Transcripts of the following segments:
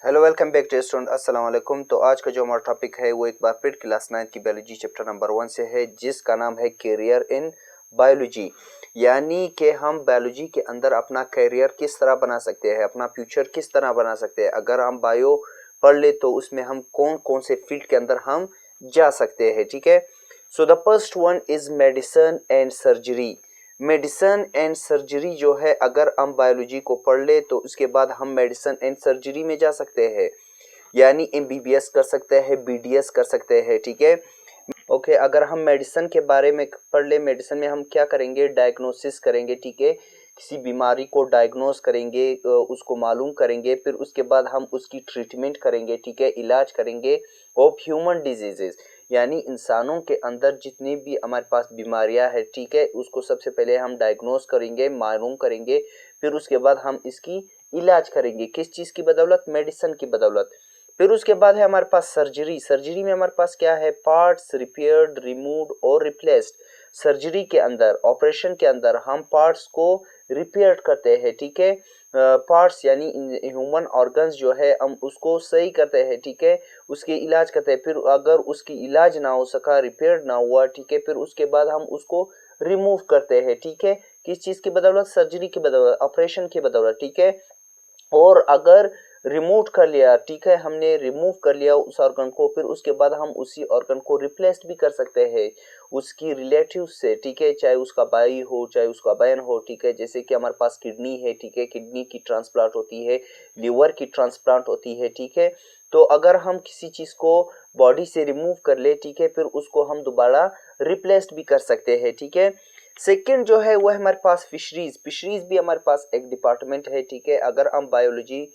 Hello welcome back to student अस्सलाम वालेकुम। तो आज का जो हमारा टॉपिक है वो एक बार फिर क्लास 9 की बायोलॉजी चैप्टर नंबर 1 से है, जिसका नाम है करियर इन बायोलॉजी। यानी कि हम बायोलॉजी के अंदर अपना करियर किस तरह बना सकते हैं, अपना फ्यूचर किस तरह बना सकते हैं। अगर हम बायो पढ़ ले तो उसमें हम कौन कौन से फील्ड के अंदर हम जा सकते हैं। ठीक है, so the first one is medicine and surgery. Medicine and surgery जो है, अगर हम बायोलॉजी को पढ़ ले तो उसके बाद हम मेडिसिन एंड सर्जरी में जा सकते हैं। यानी एमबीबीएस कर सकते हैं, बीडीएस कर सकते हैं। ठीक है, ओके अगर हम मेडिसिन के बारे में पढ़ ले, मेडिसिन में हम क्या करेंगे, डायग्नोसिस करेंगे। ठीक है, किसी बीमारी को डायग्नोस करेंगे, उसको मालूम करेंगे, फिर उसके बाद हम उसकी ट्रीटमेंट करेंगे। ठीक है, इलाज करेंगे ऑफ ह्यूमन डिजीजेस। यानी इंसानों के अंदर जितनी भी हमारे पास बीमारियां है, ठीक है, उसको सबसे पहले हम डायग्नोस करेंगे, मालूम करेंगे, फिर उसके बाद हम इसकी इलाज करेंगे। किस चीज़ की बदौलत? मेडिसिन की बदौलत। फिर उसके बाद है हमारे पास सर्जरी। सर्जरी में हमारे पास क्या है, पार्ट्स रिपेयर्ड, रिमूव्ड और रिप्लेस्ड। सर्जरी के अंदर, ऑपरेशन के अंदर हम पार्ट्स को रिपेयर करते हैं। ठीक है, पार्ट्स यानी ह्यूमन ऑर्गन्स जो है हम उसको सही करते हैं। ठीक है, उसके इलाज करते हैं। फिर अगर उसकी इलाज ना हो सका, रिपेयर ना हुआ, ठीक है, फिर उसके बाद हम उसको रिमूव करते हैं। ठीक है, किस चीज की बदौलत? सर्जरी की बदौलत, ऑपरेशन की बदौलत। ठीक है, और अगर रिमूव कर लिया, ठीक है, हमने रिमूव कर लिया उस ऑर्गन को, फिर उसके बाद हम उसी ऑर्गन को रिप्लेस भी कर सकते हैं उसकी रिलेटिव से। ठीक है, चाहे उसका भाई हो चाहे उसका बहन हो। ठीक है, जैसे कि हमारे पास किडनी है, ठीक है, किडनी की ट्रांसप्लांट होती है, लिवर की ट्रांसप्लांट होती है। ठीक है, तो अगर हम किसी चीज को बॉडी से रिमूव कर ले, ठीक है, फिर उसको हम दोबारा रिप्लेस भी कर सकते हैं। ठीक है, सेकंड जो है वो है हमारे पास फिशरीज। फिशरीज भी हमारे पास एक डिपार्टमेंट है। ठीक है, अगर हम बायोलॉजी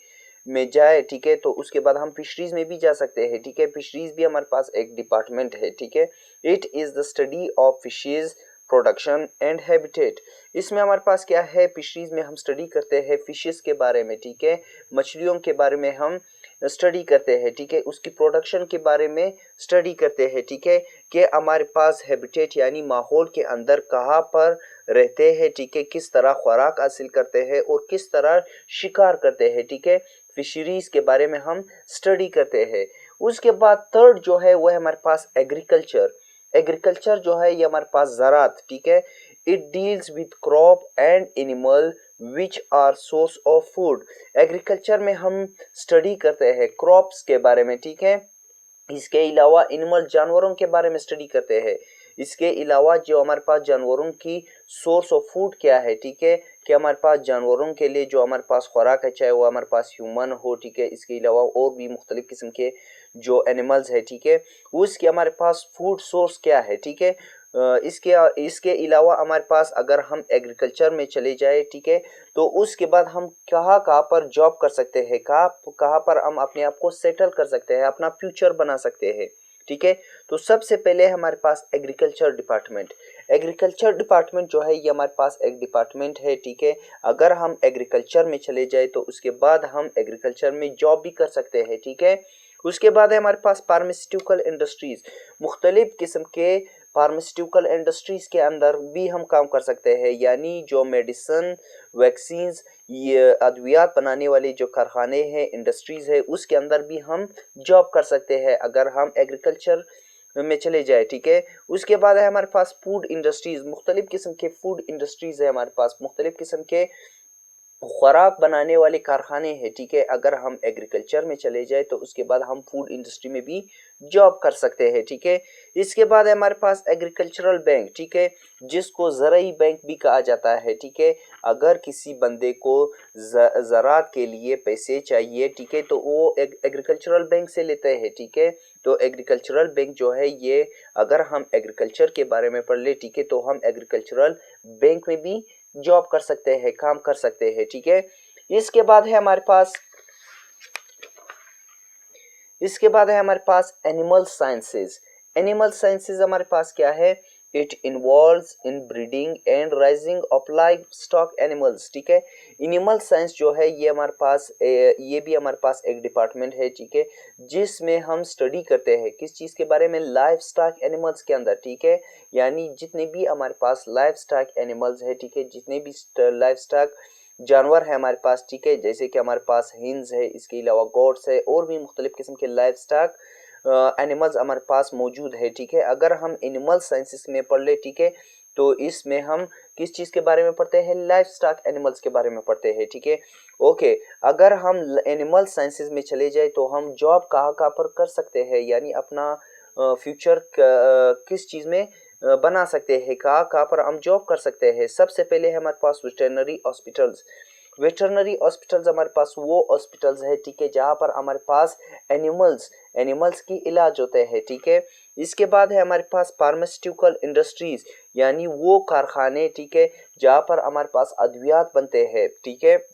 में जाए, ठीक है, तो उसके बाद हम फिशरीज में भी जा सकते हैं। ठीक है, फिशरीज भी हमारे पास एक डिपार्टमेंट है। ठीक है, it is the study of fishes production and habitat. इसमें हमारे पास क्या है, फिशरीज में हम स्टडी करते हैं फिशेस के बारे में। ठीक है, मछलियों के बारे में हम स्टडी करते हैं। ठीक है, उसकी प्रोडक्शन के बारे में स्टडी करते हैं। ठीक है, कि हमारे पास हैबिटेट यानी माहौल के अंदर कहाँ पर रहते हैं। ठीक है, किस तरह खुराक हासिल करते हैं और किस तरह शिकार करते हैं। ठीक है, फिशरीज के बारे में हम स्टडी करते हैं। उसके बाद थर्ड जो है वो है हमारे पास एग्रीकल्चर। एग्रीकल्चर जो है ये हमारे पास ज़राअत। ठीक है, it deals with crop and animal which are source of food. Agriculture में हम स्टडी करते हैं क्रॉप्स के बारे में। ठीक है, इसके अलावा एनिमल जानवरों के बारे में स्टडी करते हैं। इसके अलावा जो हमारे पास जानवरों की सोर्स ऑफ फूड क्या है। ठीक है, कि हमारे पास जानवरों के लिए जो हमारे पास खुराक है, चाहे वो हमारे पास ह्यूमन हो। ठीक है, इसके अलावा और भी मुख्तलिफ किस्म के जो एनिमल्स है, ठीक है, उसके हमारे पास फूड सोर्स क्या है। ठीक है, इसके इसके अलावा हमारे पास अगर हम एग्रीकल्चर में चले जाए, ठीक है, तो उसके बाद हम कहाँ कहाँ पर जॉब कर सकते हैं, कहाँ कहाँ पर हम अपने आप को सेटल कर सकते हैं, अपना फ्यूचर बना सकते हैं। ठीक है, तो सबसे पहले हमारे पास एग्रीकल्चर डिपार्टमेंट। एग्रीकल्चर डिपार्टमेंट जो है ये हमारे पास एक डिपार्टमेंट है। ठीक है, अगर हम एग्रीकल्चर में चले जाए तो उसके बाद हम एग्रीकल्चर में जॉब भी कर सकते हैं। ठीक है, उसके बाद है हमारे पास फार्मास्यूटिकल इंडस्ट्रीज। मुख्तलिफ किस्म के फार्मास्यूटिकल इंडस्ट्रीज के अंदर भी हम काम कर सकते हैं। यानी जो मेडिसिन, वैक्सीन्स, ये अद्वियात बनाने वाले जो कारखाने हैं, इंडस्ट्रीज है, उसके अंदर भी हम जॉब कर सकते हैं अगर हम एग्रीकल्चर में चले जाए। ठीक है, उसके बाद है हमारे पास फूड इंडस्ट्रीज। मुख्तलिफ किस्म के फूड इंडस्ट्रीज है हमारे पास, मुख्तलिफ किस्म के खुराक बनाने वाले कारखाने हैं। ठीक है, अगर हम एग्रीकल्चर में चले जाए तो उसके बाद हम फूड इंडस्ट्री में भी जॉब कर सकते हैं। ठीक है, इसके बाद है हमारे पास एग्रीकल्चरल बैंक। ठीक है, जिसको ज़राई बैंक भी कहा जाता है। ठीक है, अगर किसी बंदे को ज़राअत के लिए पैसे चाहिए, ठीक है, तो वो एग्रीकल्चरल बैंक से लेते हैं। ठीक है, तो एग्रीकल्चरल बैंक जो है ये, अगर हम एग्रीकल्चर के बारे में पढ़ ले, ठीक है, तो हम एग्रीकल्चरल बैंक में भी जॉब कर सकते हैं, काम कर सकते हैं। ठीक है, इसके बाद है हमारे पास एनिमल साइंसेज। एनिमल साइंसेज हमारे पास क्या है, it involves in breeding and rising of live stock animals. ठीक है, एनिमल साइंस जो है ये हमारे पास ये भी हमारे पास एक डिपार्टमेंट है। ठीक है, जिसमें हम स्टडी करते हैं किस चीज़ के बारे में, लाइव स्टॉक एनिमल्स के अंदर। ठीक है, यानी जितने भी हमारे पास लाइव स्टॉक एनिमल्स है, ठीक है, जितने भी लाइव स्टॉक जानवर है हमारे पास, ठीक है, जैसे कि हमारे पास हिंस है, इसके अलावा गोट्स है और भी मुख्तलिफ किस्म के लाइफ स्टॉक एनिमल्स हमारे पास मौजूद है, ठीक है। अगर हम एनिमल साइंसेस में पढ़ ले, ठीक है, तो इसमें हम किस चीज के बारे में पढ़ते हैं, लाइफ स्टॉक एनिमल्स के बारे में पढ़ते हैं, ठीक है। ओके, अगर हम एनिमल साइंसेस में चले जाए तो हम जॉब कहाँ कहाँ पर कर सकते हैं, यानी अपना फ्यूचर किस चीज में बना सकते हैं, कहाँ कहाँ पर हम जॉब कर सकते हैं। सबसे पहले है हमारे पास वेटरनरी हॉस्पिटल्स। वेटरनरी हॉस्पिटल्स हमारे पास वो हॉस्पिटल्स है, ठीक है, जहाँ पर हमारे पास एनिमल्स की इलाज होते हैं, ठीक है। इसके बाद है हमारे पास फार्मास्यूटिकल इंडस्ट्रीज, यानी वो कारखाने, ठीक है, जहाँ पर हमारे पास अद्वियात बनते हैं, ठीक है,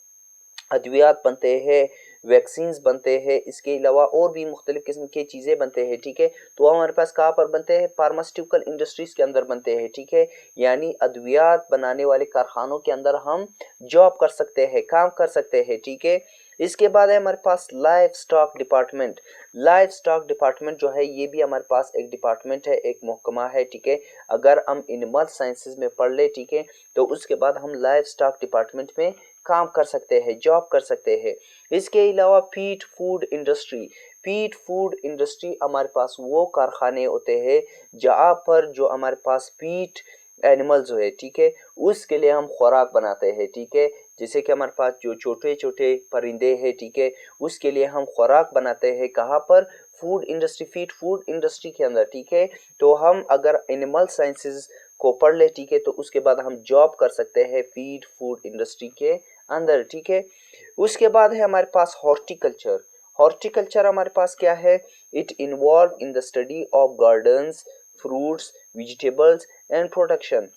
अद्वियात बनते हैं, वैक्सीन्स बनते हैं, इसके अलावा और भी मुख्तलिफ किस्म की चीज़ें बनते हैं, ठीक है। तो हमारे पास कहाँ पर बनते हैं, फार्मास्यूटिकल इंडस्ट्रीज के अंदर बनते हैं, ठीक है, यानी अद्वियात बनाने वाले कारखानों के अंदर हम जॉब कर सकते हैं, काम कर सकते हैं, ठीक है। इसके बाद है हमारे पास livestock department. Livestock department जो है ये भी हमारे पास एक डिपार्टमेंट है, एक महकमा है, ठीक है। अगर हम एनिमल साइंसेज में पढ़ ले, ठीक है, तो उसके बाद हम लाइफ स्टॉक डिपार्टमेंट में काम कर सकते हैं, जॉब कर सकते हैं। इसके अलावा फीड फूड इंडस्ट्री हमारे पास वो कारखाने होते हैं जहाँ पर जो हमारे पास फीड एनिमल्स है, ठीक है, उसके लिए हम खुराक बनाते हैं, ठीक है। जैसे कि हमारे पास जो छोटे छोटे परिंदे हैं, ठीक है, उसके लिए हम खुराक बनाते हैं, कहाँ पर, फीड फूड इंडस्ट्री के अंदर, ठीक है। तो हम अगर एनिमल साइंसेज को पढ़ ले, ठीक है, तो उसके बाद हम जॉब कर सकते हैं फीड फूड इंडस्ट्री के अंदर, ठीक है। उसके बाद है हमारे पास हॉर्टिकल्चर। हॉर्टिकल्चर हमारे पास क्या है, it involve in the study of gardens, fruits, vegetables and production.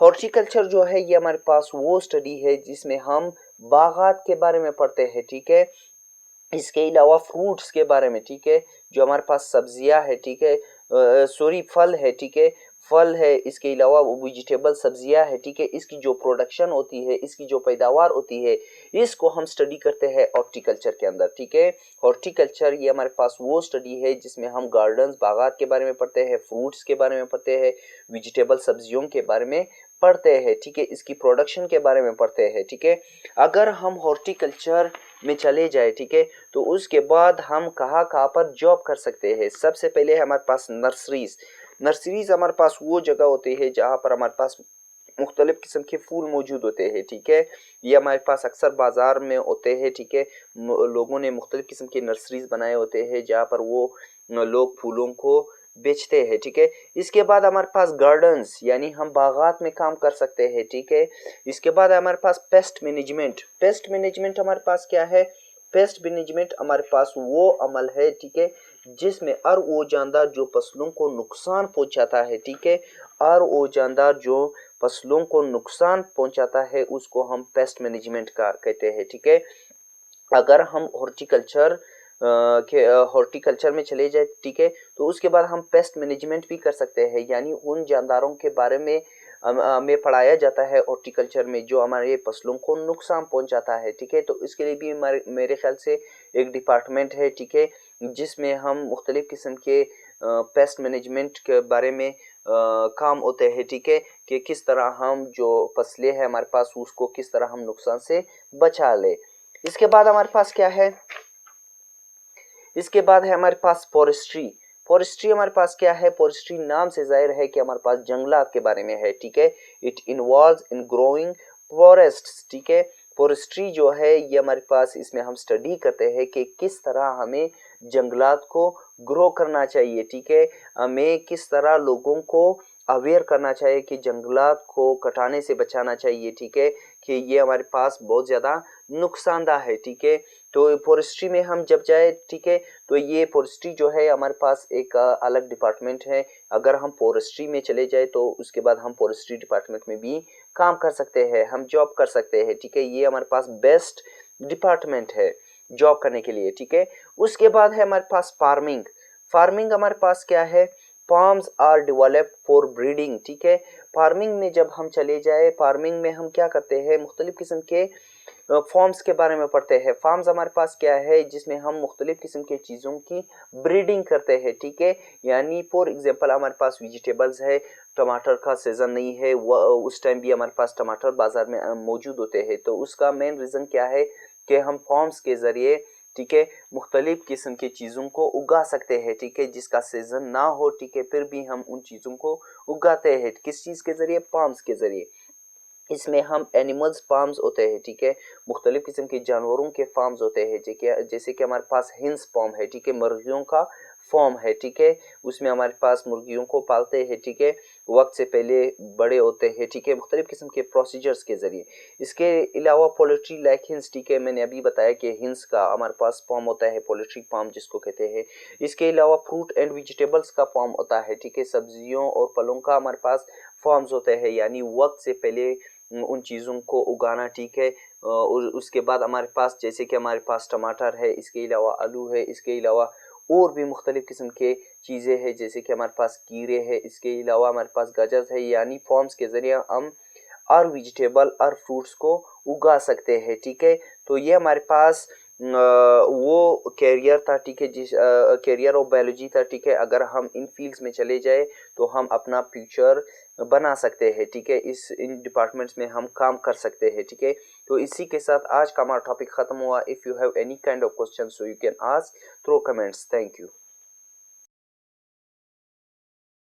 Horticulture जो है ये हमारे पास वो स्टडी है जिसमें हम बागात के बारे में पढ़ते हैं, ठीक है। इसके अलावा फ्रूट्स के बारे में, ठीक है, जो हमारे पास सब्जियां है, ठीक है, सॉरी फल है, ठीक है, फल है, इसके अलावा वेजिटेबल सब्जियां है, ठीक है, इसकी जो प्रोडक्शन होती है, इसकी जो पैदावार होती है, इसको हम स्टडी करते हैं हॉर्टिकल्चर के अंदर, ठीक है। हॉर्टिकल्चर ये हमारे पास वो स्टडी है जिसमें हम गार्डन्स, बागात के बारे में पढ़ते हैं, फ्रूट्स के बारे में पढ़ते हैं, वेजिटेबल सब्जियों के बारे में पढ़ते हैं, ठीक है, इसकी प्रोडक्शन के बारे में पढ़ते हैं, ठीक है। अगर हम हॉर्टिकल्चर में चले जाए, ठीक है, तो उसके बाद हम कहाँ कहाँ पर जॉब कर सकते हैं। सबसे पहले हमारे पास नर्सरीज हमारे पास वो जगह होती है जहाँ पर हमारे पास मुख्तलिफ किस्म के फूल मौजूद होते हैं, ठीक है। ये हमारे पास अक्सर बाजार में होते हैं, ठीक है, लोगों ने मुख्तलिफ किस्म के नर्सरीज बनाए होते हैं जहाँ पर वो लोग फूलों को बेचते हैं, ठीक है। इसके बाद हमारे पास गार्डन्स, यानी हम बागात में काम कर सकते हैं, ठीक है। इसके बाद हमारे पास पेस्ट मैनेजमेंट हमारे पास क्या है, पेस्ट मैनेजमेंट हमारे पास वो अमल है, ठीक है, जिसमें और वो जानदार जो फसलों को नुकसान पहुंचाता है, ठीक है, और वो जानदार जो फसलों को नुकसान पहुंचाता है उसको हम पेस्ट मैनेजमेंट का कहते हैं, ठीक है। अगर हम हॉर्टिकल्चर में चले जाए, ठीक है, तो उसके बाद हम पेस्ट मैनेजमेंट भी कर सकते हैं, यानी उन जानदारों के बारे में हमें पढ़ाया जाता है हॉर्टिकल्चर में जो हमारे फसलों को नुकसान पहुंचाता है, ठीक है। तो इसके लिए भी मेरे ख्याल से एक डिपार्टमेंट है, ठीक है, जिसमें हम मुख्तलिफ किस्म के पेस्ट मैनेजमेंट के बारे में काम होते हैं, ठीक है, कि किस तरह हम जो फसलें हैं हमारे पास उसको किस तरह हम नुकसान से बचा ले। इसके बाद हमारे पास क्या है, इसके बाद है हमारे पास फॉरेस्ट्री हमारे पास क्या है, फॉरेस्ट्री नाम से जाहिर है कि हमारे पास जंगलात के बारे में है, ठीक है। It involves in growing forests, ठीक है। फॉरेस्ट्री जो है ये हमारे पास, इसमें हम स्टडी करते हैं कि किस तरह हमें जंगलात को ग्रो करना चाहिए, ठीक है, हमें किस तरह लोगों को अवेयर करना चाहिए कि जंगलात को कटाने से बचाना चाहिए, ठीक है, कि ये हमारे पास बहुत ज़्यादा नुकसानदा है, ठीक है। तो फॉरेस्ट्री में हम जब जाए, ठीक है, तो ये फॉरेस्ट्री जो है हमारे पास एक अलग डिपार्टमेंट है। अगर हम फॉरेस्ट्री में चले जाए तो उसके बाद हम फॉरेस्ट्री डिपार्टमेंट में भी काम कर सकते हैं, हम जॉब कर सकते हैं, ठीक है। ये हमारे पास बेस्ट डिपार्टमेंट है जॉब करने के लिए, ठीक है। उसके बाद है हमारे पास फार्मिंग हमारे पास क्या है, farms are developed for breeding, ठीक है। फार्मिंग में जब हम चले जाए, फार्मिंग में हम क्या करते हैं, मुख्तलिफ किस्म के फॉर्म्स के बारे में पढ़ते हैं। फार्म्स हमारे पास क्या है, जिसमें हम मुख्तलिफ किस्म के चीज़ों की ब्रीडिंग करते हैं, ठीक है, यानी फॉर एग्जांपल हमारे पास वेजिटेबल्स है टमाटर का सीज़न नहीं है, वो उस टाइम भी हमारे पास टमाटर बाज़ार में मौजूद होते हैं। तो उसका मेन रीज़न क्या है कि हम फार्म्स के ज़रिए, ठीक है, मुख्तलिफ किस्म की चीज़ों को उगा सकते हैं, ठीक है, जिसका सीज़न ना हो, ठीक है, फिर भी हम उन चीज़ों को उगाते हैं। किस चीज़ के ज़रिए? फार्म्स के ज़रिए। इसमें हम एनिमल्स फार्म्स होते हैं, ठीक है, मुख्तलिफ किस्म के जानवरों के फार्म्स होते हैं, जैसे कि हमारे पास हिंस फार्म है, ठीक है, मुर्गियों का फॉर्म है, ठीक है, उसमें हमारे पास मुर्गियों को पालते हैं, ठीक है, वक्त से पहले बड़े होते हैं, ठीक है, मुख्तलिफ किस्म के प्रोसीजर्स के ज़रिए। इसके अलावा पोल्ट्री लाइक हिंस, ठीक है, मैंने अभी बताया कि हिंस का हमारे पास फॉर्म होता है, पोल्ट्री फार्म जिसको कहते हैं। इसके अलावा फ्रूट एंड वेजिटेबल्स का फॉर्म होता है, ठीक है, सब्जियों और फलों का हमारे पास फॉर्म्स होते हैं, यानी वक्त से पहले उन चीज़ों को उगाना, ठीक है। और उसके बाद हमारे पास, जैसे कि हमारे पास टमाटर है, इसके अलावा आलू है, इसके अलावा और भी मुख्तलिफ किस्म के चीज़ें हैं, जैसे कि हमारे पास कीड़े हैं, इसके अलावा हमारे पास गाजर है, यानी फॉर्म्स के ज़रिए हम और वेजिटेबल और फ्रूट्स को उगा सकते हैं, ठीक है। तो ये हमारे पास वो कैरियर था, ठीक है, जिस कैरियर ऑफ बायोलॉजी था, ठीक है। अगर हम इन फील्ड्स में चले जाए तो हम अपना फ्यूचर बना सकते हैं, ठीक है, इन डिपार्टमेंट्स में हम काम कर सकते हैं, ठीक है। तो इसी के साथ आज का हमारा टॉपिक ख़त्म हुआ। If you have any kind of question so you can ask through comments. Thank you.